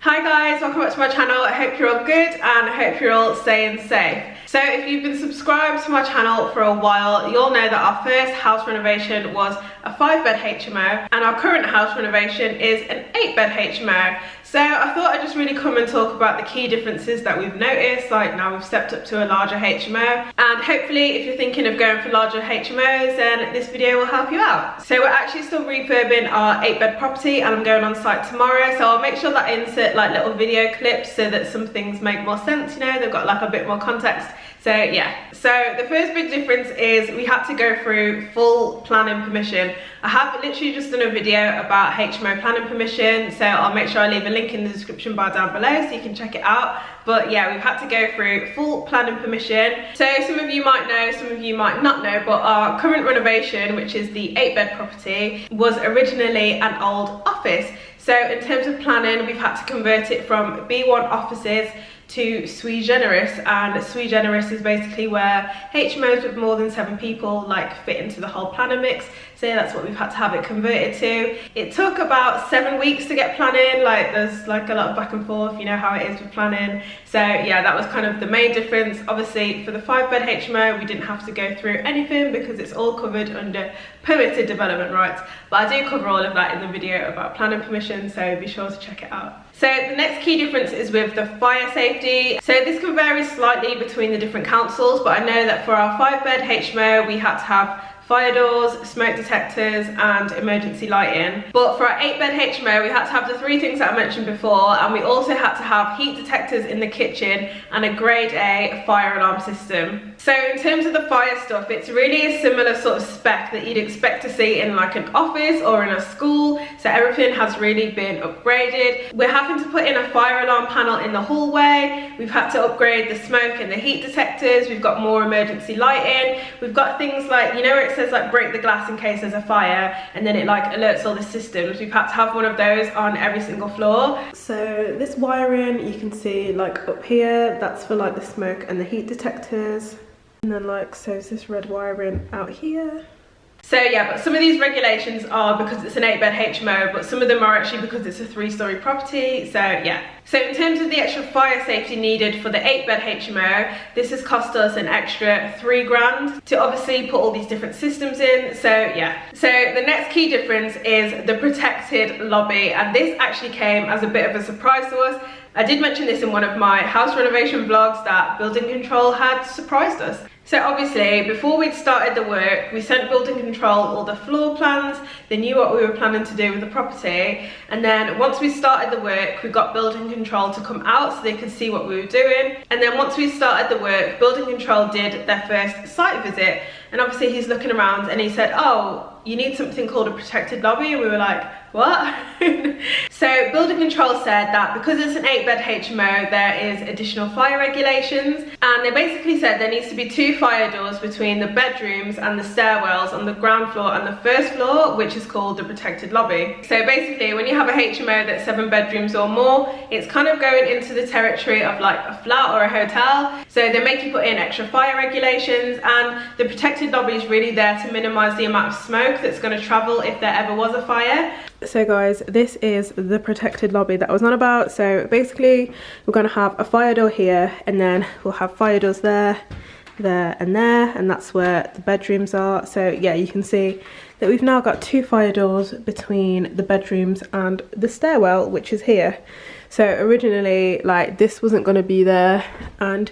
Hi guys, welcome back to my channel. I hope you're all good and I hope you're all staying safe. So if you've been subscribed to my channel for a while, you'll know that our first house renovation was a 5-bed HMO and our current house renovation is an 8-bed HMO. So I thought I'd just really come and talk about the key differences that we've noticed, like now we've stepped up to a larger HMO, and hopefully if you're thinking of going for larger HMOs, then this video will help you out. So we're actually still refurbing our 8-bed property and I'm going on site tomorrow, so I'll make sure that I insert like little video clips so that some things make more sense, you know, they've got like a bit more context. So yeah, so the first big difference is we had to go through full planning permission. I have literally just done a video about HMO planning permission, so I'll make sure I leave a link in the description bar down below so you can check it out. But yeah, we've had to go through full planning permission. So some of you might know, some of you might not know, but our current renovation, which is the 8-bed property, was originally an old office. So in terms of planning, we've had to convert it from B1 offices to sui generis, and sui generis is basically where HMOs with more than 7 people like fit into the whole planning mix. So yeah, that's what we've had to have it converted to. It took about 7 weeks to get planning, like there's like a lot of back and forth, you know how it is with planning. So yeah, that was kind of the main difference. Obviously for the 5-bed HMO we didn't have to go through anything because it's all covered under permitted development rights, but I do cover all of that in the video about planning permission, so be sure to check it out. So the next key difference is with the fire safety. So this can vary slightly between the different councils, but I know that for our 5-bed HMO we had to have fire doors, smoke detectors and emergency lighting. But for our 8-bed HMO we had to have the 3 things that I mentioned before, and we also had to have heat detectors in the kitchen and a grade A fire alarm system. So in terms of the fire stuff, it's really a similar sort of spec that you'd expect to see in like an office or in a school. So everything has really been upgraded. We're having to put in a fire alarm panel in the hallway. We've had to upgrade the smoke and the heat detectors. We've got more emergency lighting. We've got things like, you know where it says like break the glass in case there's a fire, and then it like alerts all the systems. We've had to have one of those on every single floor. So this wiring you can see like up here, that's for like the smoke and the heat detectors. And then like, so is this red wiring out here. So yeah, but some of these regulations are because it's an 8-bed HMO, but some of them are actually because it's a 3-story property, so yeah. So in terms of the extra fire safety needed for the 8-bed HMO, this has cost us an extra £3 to obviously put all these different systems in, so yeah. So the next key difference is the protected lobby, and this actually came as a bit of a surprise to us. I did mention this in one of my house renovation vlogs that building control had surprised us. So obviously before we'd started the work, we sent building control all the floor plans. They knew what we were planning to do with the property, and then once we started the work we got building control to come out so they could see what we were doing. And then once we started the work, building control did their first site visit, and obviously he's looking around and he said, oh, you need something called a protected lobby, and we were like, what? So building control said that because it's an 8-bed HMO there is additional fire regulations, and they basically said there needs to be 2 fire doors between the bedrooms and the stairwells on the ground floor and the first floor, which is called the protected lobby. So basically when you have a HMO that's 7 bedrooms or more, it's kind of going into the territory of like a flat or a hotel, so they make you put in extra fire regulations, and the protected lobby is really there to minimize the amount of smoke that's going to travel if there ever was a fire. So guys, this is the protected lobby that I was on about. So basically we're going to have a fire door here, and then we'll have fire doors there, there and that's where the bedrooms are. So yeah, you can see that we've now got 2 fire doors between the bedrooms and the stairwell, which is here. So originally like this wasn't going to be there and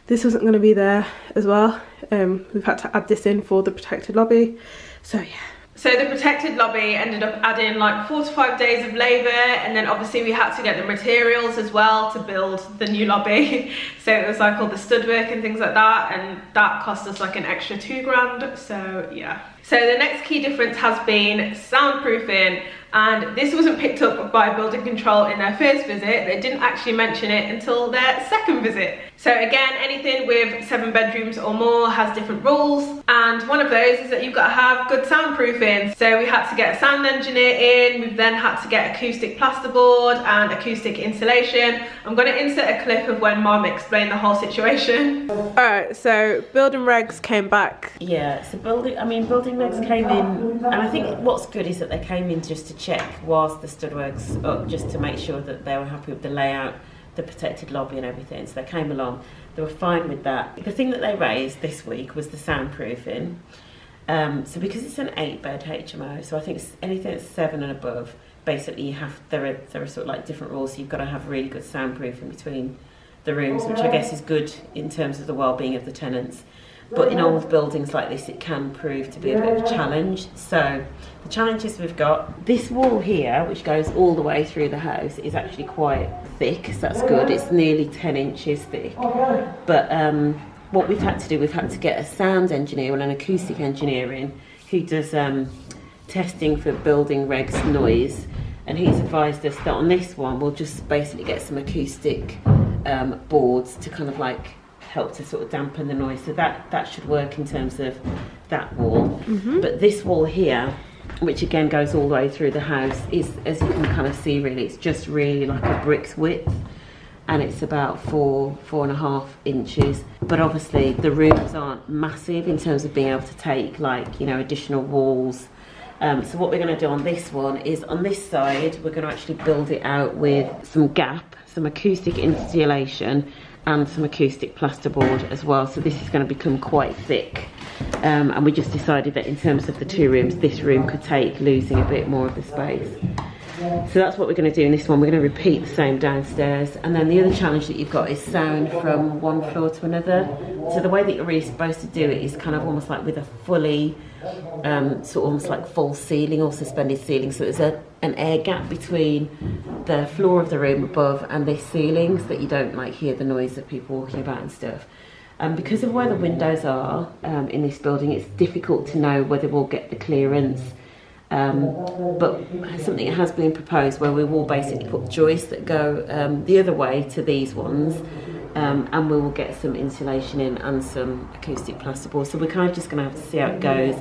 this wasn't going to be there as well. We've had to add this in for the protected lobby, so yeah. So the protected lobby ended up adding like 4 to 5 days of labour, and then obviously we had to get the materials as well to build the new lobby. So it was like all the stud work and things like that, and that cost us like an extra £2, so yeah. So the next key difference has been soundproofing, and this wasn't picked up by building control in their first visit. They didn't actually mention it until their second visit. So again, anything with 7 bedrooms or more has different rules, and one of those is that you've got to have good soundproofing. So we had to get a sound engineer in, we've then had to get acoustic plasterboard and acoustic insulation. I'm going to insert a clip of when Mum explained the whole situation. Alright, so building regs came back. Yeah, so building regs came in, and I think what's good is that they came in just to check whilst the stud works up, just to make sure that they were happy with the layout, the protected lobby and everything. So they came along, they were fine with that. The thing that they raised this week was the soundproofing. So because it's an 8-bed HMO, so I think it's anything that's 7 and above, basically you have, there are sort of like different rules. So you've got to have really good soundproofing between the rooms, which I guess is good in terms of the well-being of the tenants. But in old buildings like this, it can prove to be a bit of a challenge. So the challenges we've got, this wall here, which goes all the way through the house, is actually quite thick, so that's good. It's nearly 10 inches thick. But what we've had to do, we've had to get a sound engineer and an acoustic engineer in who does testing for building regs noise. And he's advised us that on this one, we'll just basically get some acoustic boards to kind of like help to sort of dampen the noise. So that should work in terms of that wall. But this wall here, which again goes all the way through the house, is, as you can kind of see, really, it's just really like a brick's width, and it's about 4.5 inches. But obviously the rooms aren't massive in terms of being able to take, like, you know, additional walls. So what we're going to do on this one is, on this side, we're going to actually build it out with some gap, some acoustic insulation, and some acoustic plasterboard as well. So this is going to become quite thick. And we just decided that in terms of the 2 rooms, this room could take losing a bit more of the space. So that's what we're going to do in this one. We're going to repeat the same downstairs. And then the other challenge that you've got is sound from one floor to another. So the way that you're really supposed to do it is kind of almost like with a fully, sort of almost like full ceiling or suspended ceiling. So there's an air gap between the floor of the room above and this ceiling, so that you don't like hear the noise of people walking about and stuff. Because of where the windows are in this building, it's difficult to know whether we'll get the clearance. But something has been proposed where we will basically put joists that go the other way to these ones, and we will get some insulation in and some acoustic plasterboard. So we're kind of just going to have to see how it goes,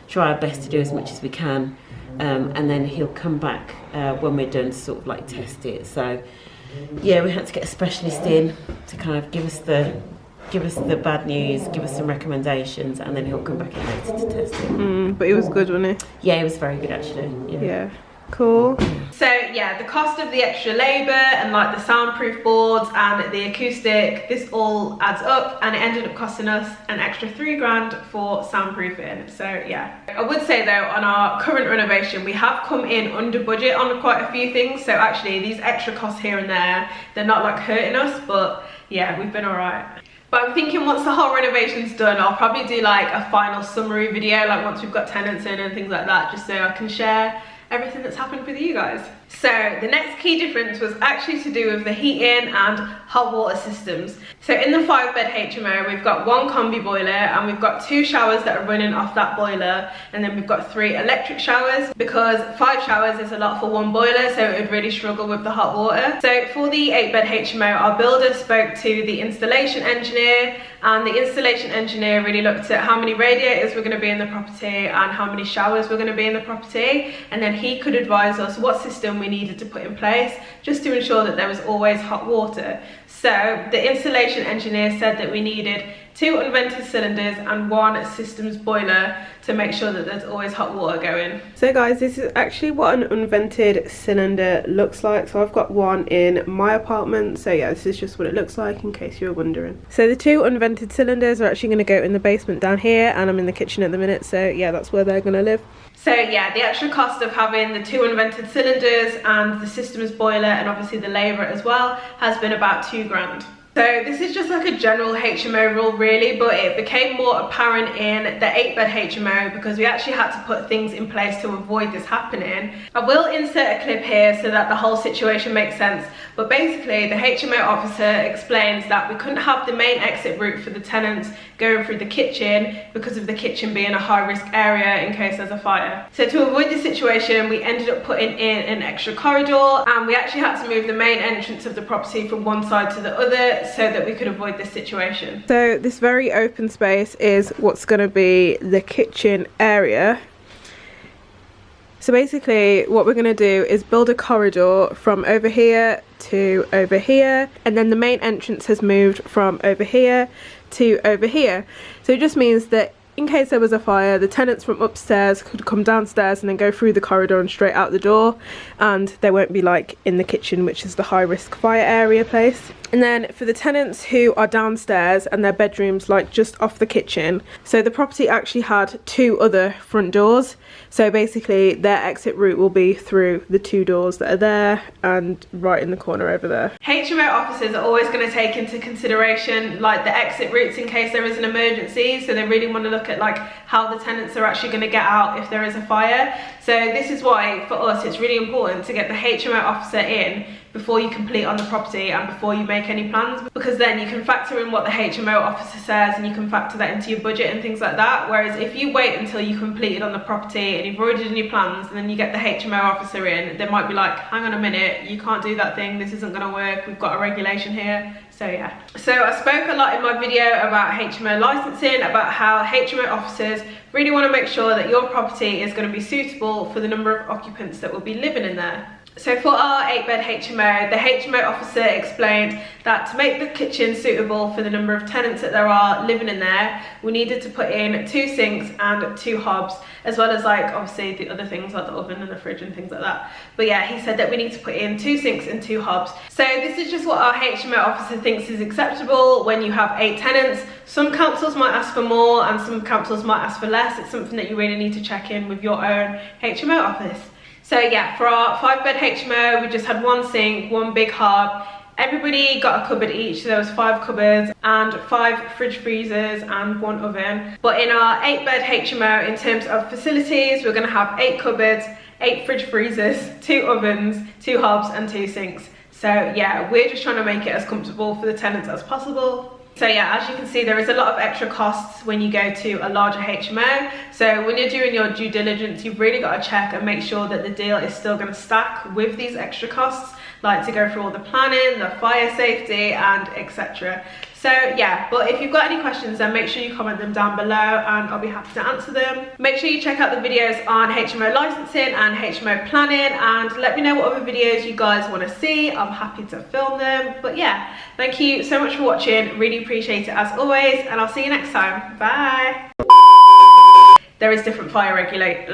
try our best to do as much as we can, and then he'll come back when we're done to sort of like test it. So yeah, we had to get a specialist in to kind of give us the bad news, give us some recommendations, and then he'll come back in later to test it. But it was good, wasn't it? Yeah, it was very good actually. Yeah. Cool. So yeah, the cost of the extra labour and like the soundproof boards and the acoustic, this all adds up, and it ended up costing us an extra $3,000 for soundproofing. So yeah, I would say though, on our current renovation, we have come in under budget on quite a few things. So actually these extra costs here and there, they're not like hurting us, but yeah, we've been alright. But I'm thinking once the whole renovation's done, I'll probably do like a final summary video, like once we've got tenants in and things like that, just so I can share everything that's happened with you guys. So the next key difference was actually to do with the heating and hot water systems. So in the 5-bed HMO, we've got 1 combi boiler, and we've got 2 showers that are running off that boiler, and then we've got 3 electric showers, because 5 showers is a lot for 1 boiler, so it would really struggle with the hot water. So for the 8-bed HMO, our builder spoke to the installation engineer, and the installation engineer really looked at how many radiators were going to be in the property and how many showers were going to be in the property, and then he could advise us what system we needed to put in place just to ensure that there was always hot water. So the installation engineer said that we needed 2 unvented cylinders and 1 systems boiler to make sure that there's always hot water going. So guys, this is actually what an unvented cylinder looks like. So I've got one in my apartment. So yeah, this is just what it looks like in case you were wondering. So the 2 unvented cylinders are actually going to go in the basement down here, and I'm in the kitchen at the minute. So yeah, that's where they're going to live. So yeah, the extra cost of having the 2 unvented cylinders and the systems boiler, and obviously the labour as well, has been about $2,000. So this is just like a general HMO rule really, but it became more apparent in the 8-bed HMO because we actually had to put things in place to avoid this happening. I will insert a clip here so that the whole situation makes sense, but basically the HMO officer explains that we couldn't have the main exit route for the tenants going through the kitchen because of the kitchen being a high risk area in case there's a fire. So to avoid this situation, we ended up putting in an extra corridor, and we actually had to move the main entrance of the property from one side to the other so that we could avoid this situation. So this very open space is what's going to be the kitchen area. So basically what we're going to do is build a corridor from over here to over here, and then the main entrance has moved from over here to over here. So it just means that in case there was a fire, the tenants from upstairs could come downstairs and then go through the corridor and straight out the door, and they won't be like in the kitchen, which is the high risk fire area place. And then for the tenants who are downstairs and their bedrooms like just off the kitchen, so the property actually had 2 other front doors, so basically their exit route will be through the 2 doors that are there and right in the corner over there. HMO officers are always going to take into consideration like the exit routes in case there is an emergency, so they really want to look at like how the tenants are actually going to get out if there is a fire. So this is why for us it's really important to get the HMO officer in before you complete on the property and before you make any plans, because then you can factor in what the HMO officer says and you can factor that into your budget and things like that. Whereas if you wait until you completed on the property and you've already done your plans and then you get the HMO officer in, they might be like, hang on a minute, you can't do that thing, this isn't going to work, we've got a regulation here. So yeah, so I spoke a lot in my video about HMO licensing, about how HMO officers really want to make sure that your property is going to be suitable for the number of occupants that will be living in there. So for our 8-bed HMO, the HMO officer explained that to make the kitchen suitable for the number of tenants that there are living in there, we needed to put in 2 sinks and 2 hobs, as well as like obviously the other things like the oven and the fridge and things like that. But yeah, he said that we need to put in 2 sinks and 2 hobs. So this is just what our HMO officer thinks is acceptable when you have 8 tenants. Some councils might ask for more and some councils might ask for less. It's something that you really need to check in with your own HMO office. So yeah, for our 5-bed HMO, we just had 1 sink, 1 big hob. Everybody got a cupboard each, so there was 5 cupboards and 5 fridge freezers and 1 oven. But in our 8-bed HMO, in terms of facilities, we're gonna have 8 cupboards, 8 fridge freezers, 2 ovens, 2 hobs and 2 sinks. So yeah, we're just trying to make it as comfortable for the tenants as possible. So yeah, as you can see, there is a lot of extra costs when you go to a larger HMO. So when you're doing your due diligence, you've really got to check and make sure that the deal is still going to stack with these extra costs, like to go through all the planning, the fire safety and etc. So yeah, but if you've got any questions, then make sure you comment them down below and I'll be happy to answer them. Make sure you check out the videos on HMO licensing and HMO planning, and let me know what other videos you guys want to see. I'm happy to film them. But yeah, thank you so much for watching, really appreciate it as always, and I'll see you next time. Bye. There is different fire regulate.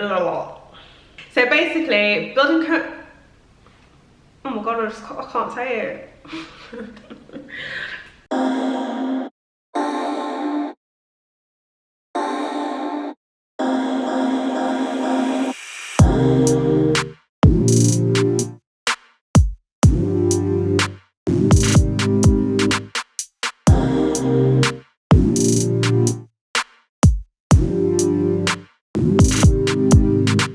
So basically, building oh my god, I can't say it.